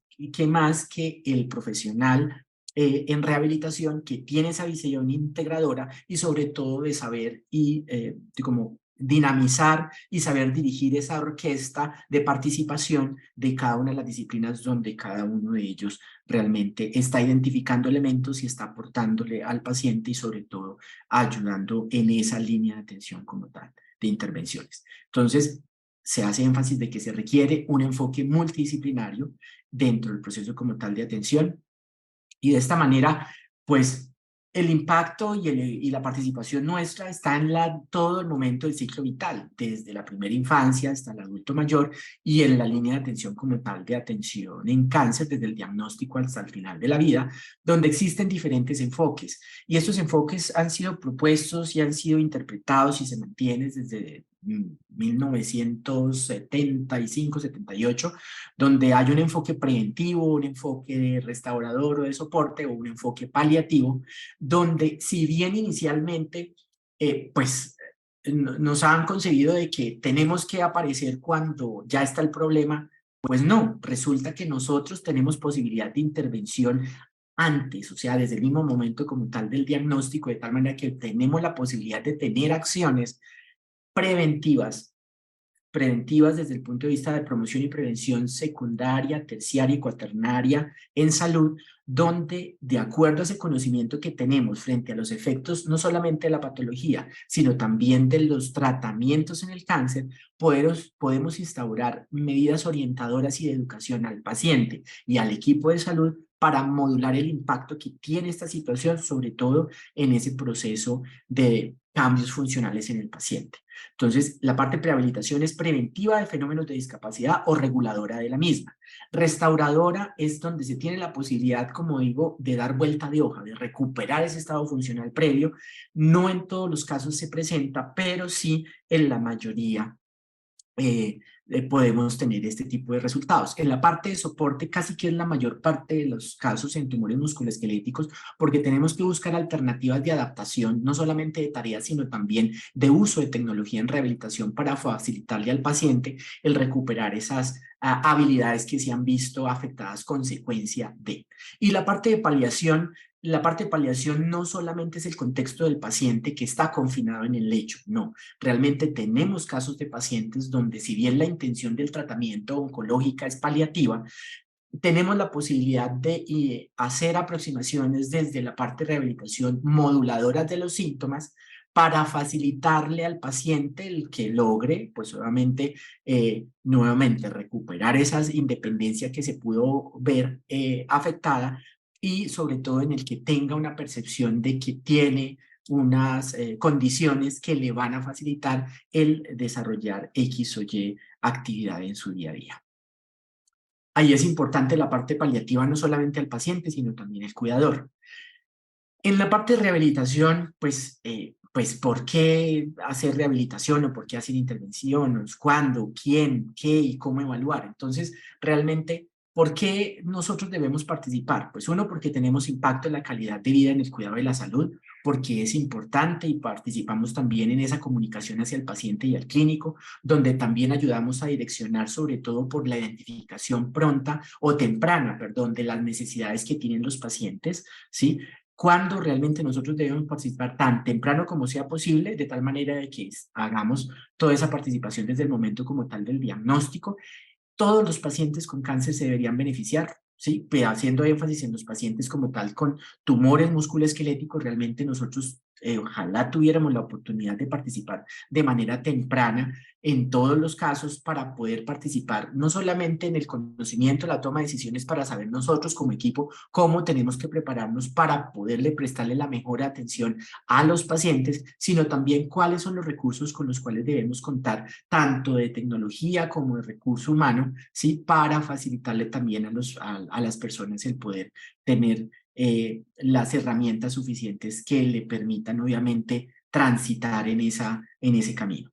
que el profesional en rehabilitación que tiene esa visión integradora y sobre todo de saber y como dinamizar y saber dirigir esa orquesta de participación de cada una de las disciplinas, donde cada uno de ellos realmente está identificando elementos y está aportándole al paciente y sobre todo ayudando en esa línea de atención como tal de intervenciones. Entonces, se hace énfasis de que se requiere un enfoque multidisciplinario dentro del proceso como tal de atención, y de esta manera, pues, el impacto y la participación nuestra está en todo el momento del ciclo vital, desde la primera infancia hasta el adulto mayor, y en la línea de atención como tal de atención en cáncer, desde el diagnóstico hasta el final de la vida, donde existen diferentes enfoques. Y estos enfoques han sido propuestos y han sido interpretados y se mantienen desde 1975-78, donde hay un enfoque preventivo, un enfoque restaurador o de soporte, o un enfoque paliativo, donde, si bien inicialmente pues nos han concebido de que tenemos que aparecer cuando ya está el problema, pues no, resulta que nosotros tenemos posibilidad de intervención antes, o sea, desde el mismo momento como tal del diagnóstico, de tal manera que tenemos la posibilidad de tener acciones preventivas desde el punto de vista de promoción y prevención secundaria, terciaria y cuaternaria en salud, donde, de acuerdo a ese conocimiento que tenemos frente a los efectos no solamente de la patología, sino también de los tratamientos en el cáncer, podemos instaurar medidas orientadoras y de educación al paciente y al equipo de salud para modular el impacto que tiene esta situación, sobre todo en ese proceso de cambios funcionales en el paciente. Entonces, la parte de prehabilitación es preventiva de fenómenos de discapacidad o reguladora de la misma. Restauradora es donde se tiene la posibilidad, como digo, de dar vuelta de hoja, de recuperar ese estado funcional previo. No en todos los casos se presenta, pero sí en la mayoría podemos tener este tipo de resultados. En la parte de soporte, casi que es la mayor parte de los casos en tumores musculoesqueléticos, porque tenemos que buscar alternativas de adaptación, no solamente de tareas, sino también de uso de tecnología en rehabilitación para facilitarle al paciente el recuperar esas habilidades que se han visto afectadas consecuencia de. Y la parte de paliación no solamente es el contexto del paciente que está confinado en el lecho, no. Realmente tenemos casos de pacientes donde, si bien la intención del tratamiento oncológica es paliativa, tenemos la posibilidad de hacer aproximaciones desde la parte de rehabilitación moduladoras de los síntomas para facilitarle al paciente el que logre, pues obviamente, nuevamente recuperar esa independencia que se pudo ver afectada, y sobre todo en el que tenga una percepción de que tiene unas condiciones que le van a facilitar el desarrollar X o Y actividad en su día a día. Ahí es importante la parte paliativa, no solamente al paciente, sino también al cuidador. En la parte de rehabilitación, pues ¿por qué hacer rehabilitación o por qué hacer intervenciones? ¿Cuándo? ¿Quién? ¿Qué? ¿Y cómo evaluar? Entonces, realmente, ¿por qué nosotros debemos participar? Pues uno, porque tenemos impacto en la calidad de vida en el cuidado de la salud, porque es importante y participamos también en esa comunicación hacia el paciente y al clínico, donde también ayudamos a direccionar sobre todo por la identificación pronta o temprana, perdón, de las necesidades que tienen los pacientes, ¿sí? Cuando realmente nosotros debemos participar tan temprano como sea posible, de tal manera de que hagamos toda esa participación desde el momento como tal del diagnóstico. Todos los pacientes con cáncer se deberían beneficiar, ¿sí? Pero haciendo énfasis en los pacientes como tal con tumores musculoesqueléticos, realmente nosotros ojalá tuviéramos la oportunidad de participar de manera temprana en todos los casos para poder participar no solamente en el conocimiento, la toma de decisiones para saber nosotros como equipo cómo tenemos que prepararnos para poderle prestarle la mejor atención a los pacientes, sino también cuáles son los recursos con los cuales debemos contar, tanto de tecnología como de recurso humano, ¿sí? Para facilitarle también a las personas el poder tener las herramientas suficientes que le permitan obviamente transitar en ese camino.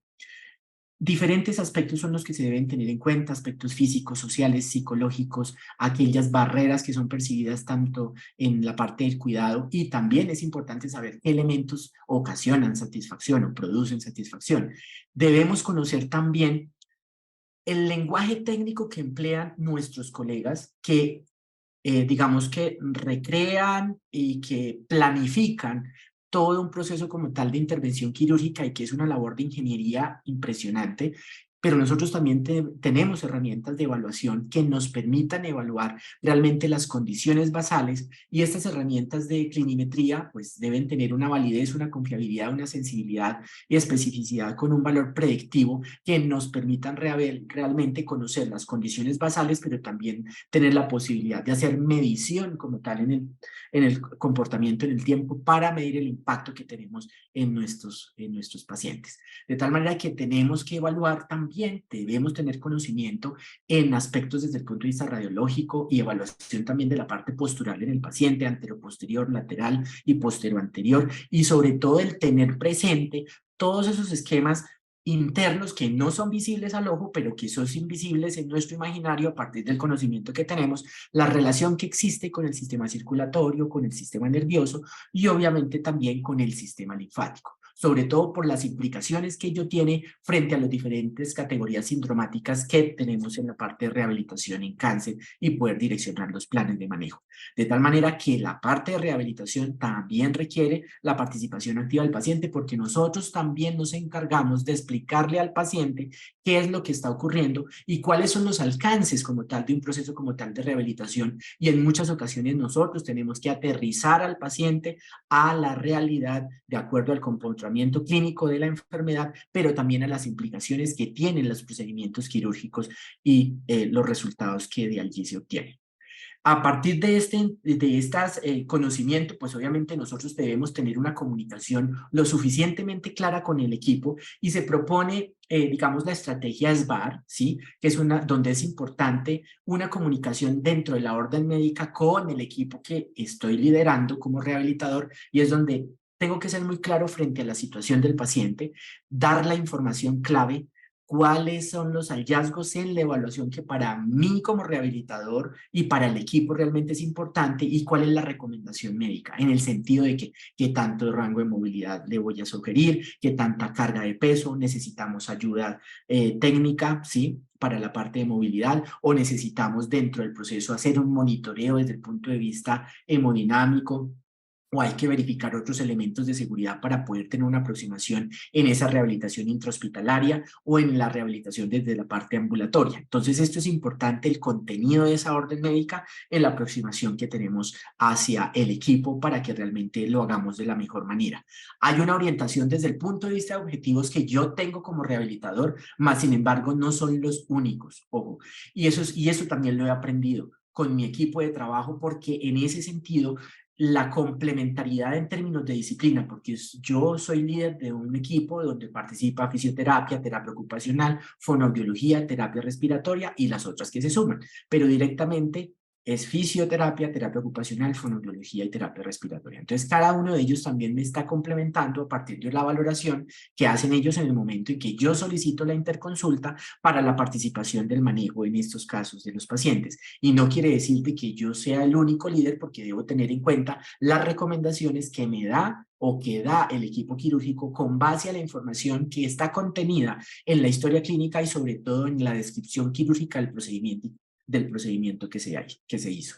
Diferentes aspectos son los que se deben tener en cuenta, aspectos físicos, sociales, psicológicos, aquellas barreras que son percibidas tanto en la parte del cuidado, y también es importante saber qué elementos ocasionan satisfacción o producen satisfacción. Debemos conocer también el lenguaje técnico que emplean nuestros colegas que digamos que recrean y que planifican todo un proceso como tal de intervención quirúrgica, y que es una labor de ingeniería impresionante, pero nosotros también tenemos herramientas de evaluación que nos permitan evaluar realmente las condiciones basales, y estas herramientas de clinimetría pues deben tener una validez, una confiabilidad, una sensibilidad y especificidad con un valor predictivo que nos permitan realmente conocer las condiciones basales, pero también tener la posibilidad de hacer medición como tal en el comportamiento en el tiempo para medir el impacto que tenemos en nuestros pacientes. De tal manera que tenemos que evaluar también, debemos tener conocimiento en aspectos desde el punto de vista radiológico y evaluación también de la parte postural en el paciente, anteroposterior, lateral y posteroanterior, y sobre todo el tener presente todos esos esquemas internos que no son visibles al ojo, pero que son invisibles en nuestro imaginario a partir del conocimiento que tenemos, la relación que existe con el sistema circulatorio, con el sistema nervioso y obviamente también con el sistema linfático, sobre todo por las implicaciones que ello tiene frente a las diferentes categorías sindromáticas que tenemos en la parte de rehabilitación en cáncer y poder direccionar los planes de manejo. De tal manera que la parte de rehabilitación también requiere la participación activa del paciente, porque nosotros también nos encargamos de explicarle al paciente qué es lo que está ocurriendo y cuáles son los alcances como tal de un proceso como tal de rehabilitación, y en muchas ocasiones nosotros tenemos que aterrizar al paciente a la realidad de acuerdo al comportamiento clínico de la enfermedad, pero también a las implicaciones que tienen los procedimientos quirúrgicos y los resultados que de allí se obtienen. A partir de estas conocimientos, pues obviamente nosotros debemos tener una comunicación lo suficientemente clara con el equipo, y se propone, digamos, la estrategia SBAR, ¿sí? Que es donde es importante una comunicación dentro de la orden médica con el equipo que estoy liderando como rehabilitador, y es donde tengo que ser muy claro frente a la situación del paciente, dar la información clave, cuáles son los hallazgos en la evaluación que para mí como rehabilitador y para el equipo realmente es importante, y cuál es la recomendación médica, en el sentido de qué tanto rango de movilidad le voy a sugerir, qué tanta carga de peso, necesitamos ayuda técnica, ¿sí?, para la parte de movilidad, o necesitamos dentro del proceso hacer un monitoreo desde el punto de vista hemodinámico o hay que verificar otros elementos de seguridad para poder tener una aproximación en esa rehabilitación intrahospitalaria o en la rehabilitación desde la parte ambulatoria. Entonces, esto es importante, el contenido de esa orden médica en la aproximación que tenemos hacia el equipo para que realmente lo hagamos de la mejor manera. Hay una orientación desde el punto de vista de objetivos que yo tengo como rehabilitador, más sin embargo no son los únicos, ojo, y eso también lo he aprendido con mi equipo de trabajo, porque en ese sentido la complementariedad en términos de disciplina, porque yo soy líder de un equipo donde participa fisioterapia, terapia ocupacional, fonoaudiología, terapia respiratoria y las otras que se suman, pero directamente es fisioterapia, terapia ocupacional, fonoaudiología y terapia respiratoria. Entonces, cada uno de ellos también me está complementando a partir de la valoración que hacen ellos en el momento en que yo solicito la interconsulta para la participación del manejo en estos casos de los pacientes. Y no quiere decir que yo sea el único líder, porque debo tener en cuenta las recomendaciones que me da o que da el equipo quirúrgico con base a la información que está contenida en la historia clínica y sobre todo en la descripción quirúrgica del procedimiento que se hizo.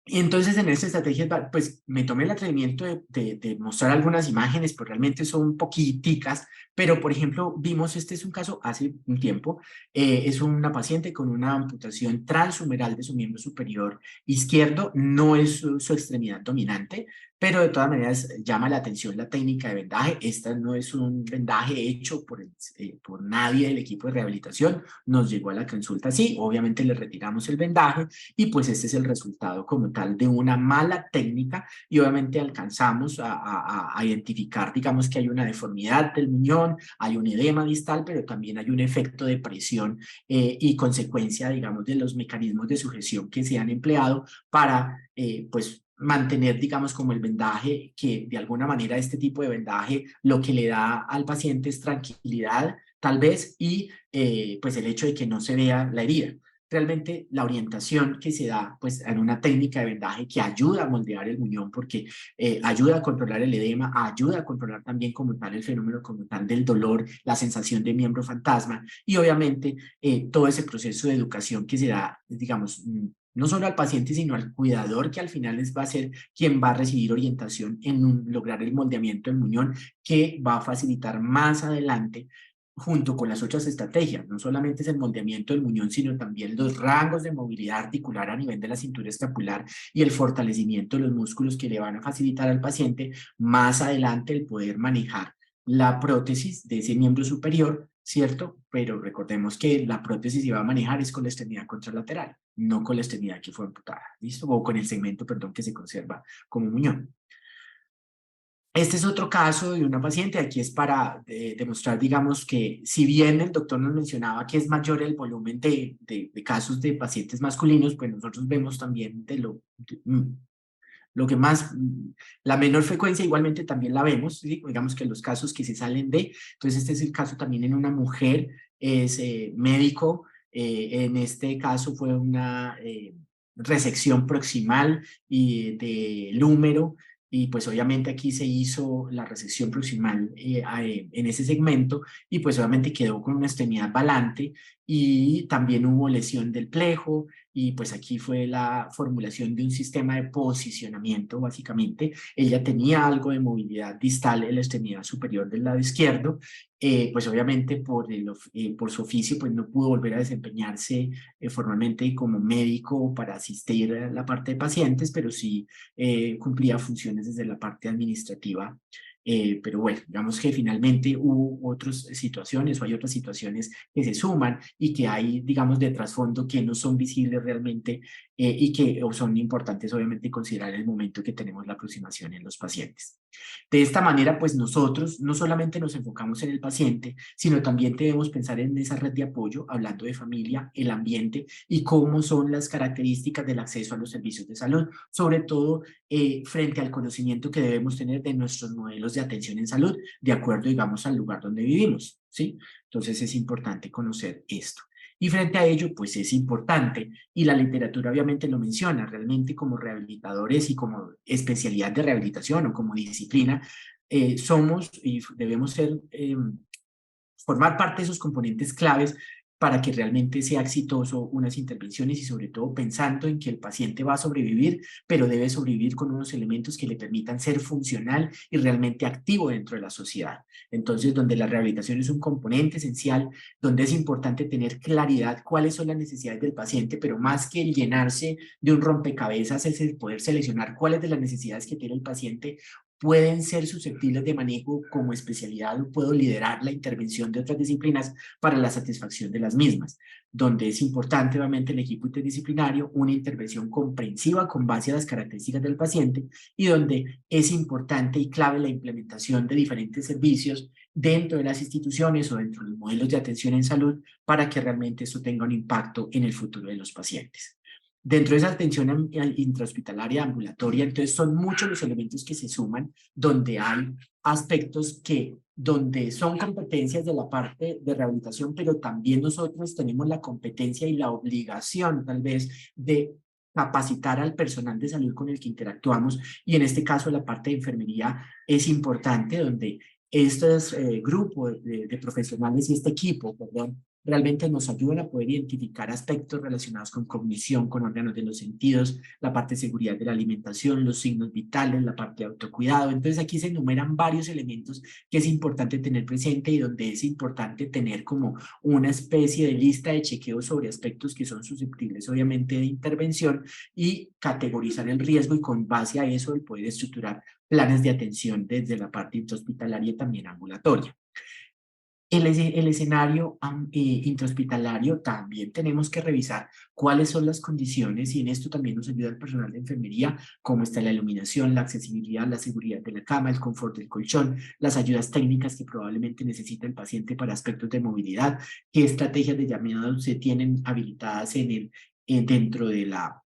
Y entonces en esta estrategia, pues me tomé el atrevimiento de mostrar algunas imágenes, pues realmente son poquiticas, pero por ejemplo vimos, este es un caso hace un tiempo, es una paciente con una amputación transhumeral de su miembro superior izquierdo, no es su extremidad dominante, pero de todas maneras llama la atención la técnica de vendaje. Esta no es un vendaje hecho por nadie del equipo de rehabilitación, nos llegó a la consulta así, obviamente le retiramos el vendaje y pues este es el resultado como tal de una mala técnica y obviamente alcanzamos a identificar, digamos que hay una deformidad del muñón, hay un edema distal, pero también hay un efecto de presión y consecuencia, digamos, de los mecanismos de sujeción que se han empleado para, pues, mantener, digamos, como el vendaje, que de alguna manera este tipo de vendaje lo que le da al paciente es tranquilidad, tal vez, y pues el hecho de que no se vea la herida. Realmente la orientación que se da pues en una técnica de vendaje que ayuda a moldear el muñón porque ayuda a controlar el edema, ayuda a controlar también como tal el fenómeno como tal del dolor, la sensación de miembro fantasma y obviamente todo ese proceso de educación que se da, digamos, no solo al paciente, sino al cuidador que al final va a ser quien va a recibir orientación en lograr el moldeamiento del muñón que va a facilitar más adelante junto con las otras estrategias. No solamente es el moldeamiento del muñón, sino también los rangos de movilidad articular a nivel de la cintura escapular y el fortalecimiento de los músculos que le van a facilitar al paciente más adelante el poder manejar la prótesis de ese miembro superior, ¿cierto? Pero recordemos que la prótesis se va a manejar es con la extremidad contralateral, no con la extremidad que fue amputada, ¿listo? O con el segmento, perdón, que se conserva como muñón. Este es otro caso de una paciente, aquí es para demostrar, digamos, que si bien el doctor nos mencionaba que es mayor el volumen de casos de pacientes masculinos, pues nosotros vemos también lo que más, la menor frecuencia igualmente también la vemos, ¿sí? Digamos que los casos que se salen entonces este es el caso también en una mujer, es médico, en este caso fue una resección proximal y del húmero, y pues obviamente aquí se hizo la resección proximal en ese segmento y pues obviamente quedó con una extremidad balante y también hubo lesión del plejo y pues aquí fue la formulación de un sistema de posicionamiento básicamente. Ella tenía algo de movilidad distal en la extremidad superior del lado izquierdo, pues obviamente por su oficio pues no pudo volver a desempeñarse formalmente como médico para asistir a la parte de pacientes, pero sí cumplía funciones desde la parte administrativa. Pero bueno, digamos que finalmente hubo otras situaciones o hay otras situaciones que se suman y que hay, digamos, de trasfondo que no son visibles realmente y que son importantes obviamente considerar en el momento que tenemos la aproximación en los pacientes. De esta manera, pues nosotros no solamente nos enfocamos en el paciente, sino también debemos pensar en esa red de apoyo, hablando de familia, el ambiente y cómo son las características del acceso a los servicios de salud, sobre todo frente al conocimiento que debemos tener de nuestros modelos de atención en salud, de acuerdo, digamos, al lugar donde vivimos, ¿sí? Entonces es importante conocer esto. Y frente a ello, pues es importante, y la literatura obviamente lo menciona, realmente como rehabilitadores y como especialidad de rehabilitación o como disciplina, somos y debemos ser, formar parte de esos componentes claves para que realmente sea exitoso unas intervenciones y sobre todo pensando en que el paciente va a sobrevivir, pero debe sobrevivir con unos elementos que le permitan ser funcional y realmente activo dentro de la sociedad. Entonces, donde la rehabilitación es un componente esencial, donde es importante tener claridad cuáles son las necesidades del paciente, pero más que el llenarse de un rompecabezas es el poder seleccionar cuáles de las necesidades que tiene el paciente pueden ser susceptibles de manejo como especialidad o puedo liderar la intervención de otras disciplinas para la satisfacción de las mismas, donde es importante obviamente el equipo interdisciplinario, una intervención comprensiva con base a las características del paciente y donde es importante y clave la implementación de diferentes servicios dentro de las instituciones o dentro de los modelos de atención en salud para que realmente esto tenga un impacto en el futuro de los pacientes. Dentro de esa atención intrahospitalaria ambulatoria, entonces son muchos los elementos que se suman, donde hay aspectos donde son competencias de la parte de rehabilitación, pero también nosotros tenemos la competencia y la obligación, tal vez, de capacitar al personal de salud con el que interactuamos, y en este caso la parte de enfermería es importante, donde este grupo de profesionales y este equipo, perdón, realmente nos ayudan a poder identificar aspectos relacionados con cognición, con órganos de los sentidos, la parte de seguridad de la alimentación, los signos vitales, la parte de autocuidado. Entonces aquí se enumeran varios elementos que es importante tener presente y donde es importante tener como una especie de lista de chequeo sobre aspectos que son susceptibles obviamente de intervención y categorizar el riesgo y con base a eso el poder estructurar planes de atención desde la parte intrahospitalaria y también ambulatoria. El escenario intrahospitalario también tenemos que revisar cuáles son las condiciones y en esto también nos ayuda el personal de enfermería, cómo está la iluminación, la accesibilidad, la seguridad de la cama, el confort del colchón, las ayudas técnicas que probablemente necesita el paciente para aspectos de movilidad, qué estrategias de llamado se tienen habilitadas dentro de la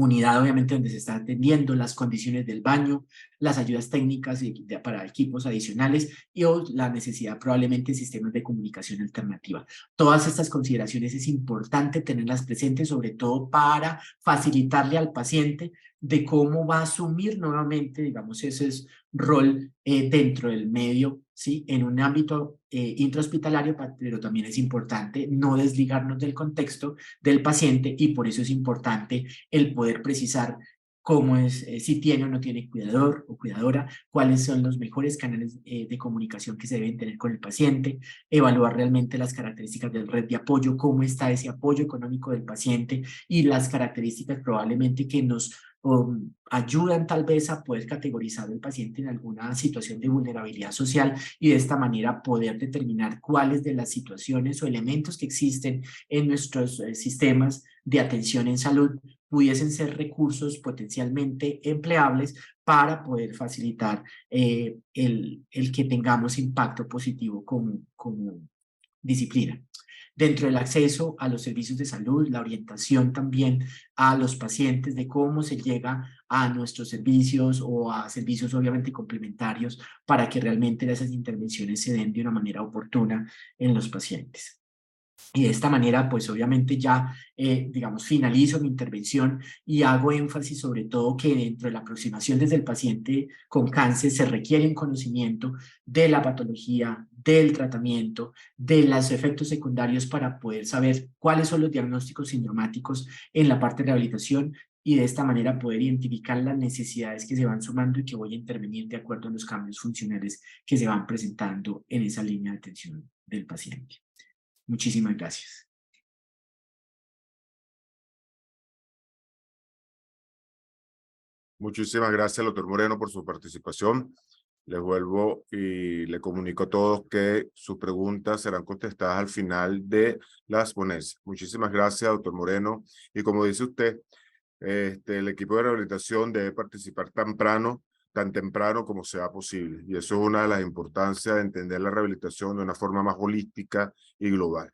unidad obviamente donde se está atendiendo, las condiciones del baño, las ayudas técnicas para equipos adicionales y o la necesidad probablemente de sistemas de comunicación alternativa. Todas estas consideraciones es importante tenerlas presentes, sobre todo para facilitarle al paciente de cómo va a asumir nuevamente, digamos, ese rol dentro del medio, ¿sí? En un ámbito intrahospitalario, pero también es importante no desligarnos del contexto del paciente y por eso es importante el poder precisar cómo es, si tiene o no tiene cuidador o cuidadora, cuáles son los mejores canales de comunicación que se deben tener con el paciente, evaluar realmente las características de red de apoyo, cómo está ese apoyo económico del paciente y las características probablemente que nos ayudan tal vez a poder categorizar al paciente en alguna situación de vulnerabilidad social y de esta manera poder determinar cuáles de las situaciones o elementos que existen en nuestros sistemas de atención en salud pudiesen ser recursos potencialmente empleables para poder facilitar el que tengamos impacto positivo como disciplina. Dentro del acceso a los servicios de salud, la orientación también a los pacientes de cómo se llega a nuestros servicios o a servicios obviamente complementarios para que realmente esas intervenciones se den de una manera oportuna en los pacientes. Y de esta manera, pues obviamente ya, digamos, finalizo mi intervención y hago énfasis sobre todo que dentro de la aproximación desde el paciente con cáncer se requiere un conocimiento de la patología, del tratamiento, de los efectos secundarios para poder saber cuáles son los diagnósticos sindromáticos en la parte de rehabilitación y de esta manera poder identificar las necesidades que se van sumando y que voy a intervenir de acuerdo a los cambios funcionales que se van presentando en esa línea de atención del paciente. Muchísimas gracias. Muchísimas gracias, doctor Moreno, por su participación. Les vuelvo y le comunico a todos que sus preguntas serán contestadas al final de las ponencias. Muchísimas gracias, doctor Moreno. Y como dice usted, el equipo de rehabilitación debe participar tan temprano como sea posible. Y eso es una de las importancias de entender la rehabilitación de una forma más holística y global.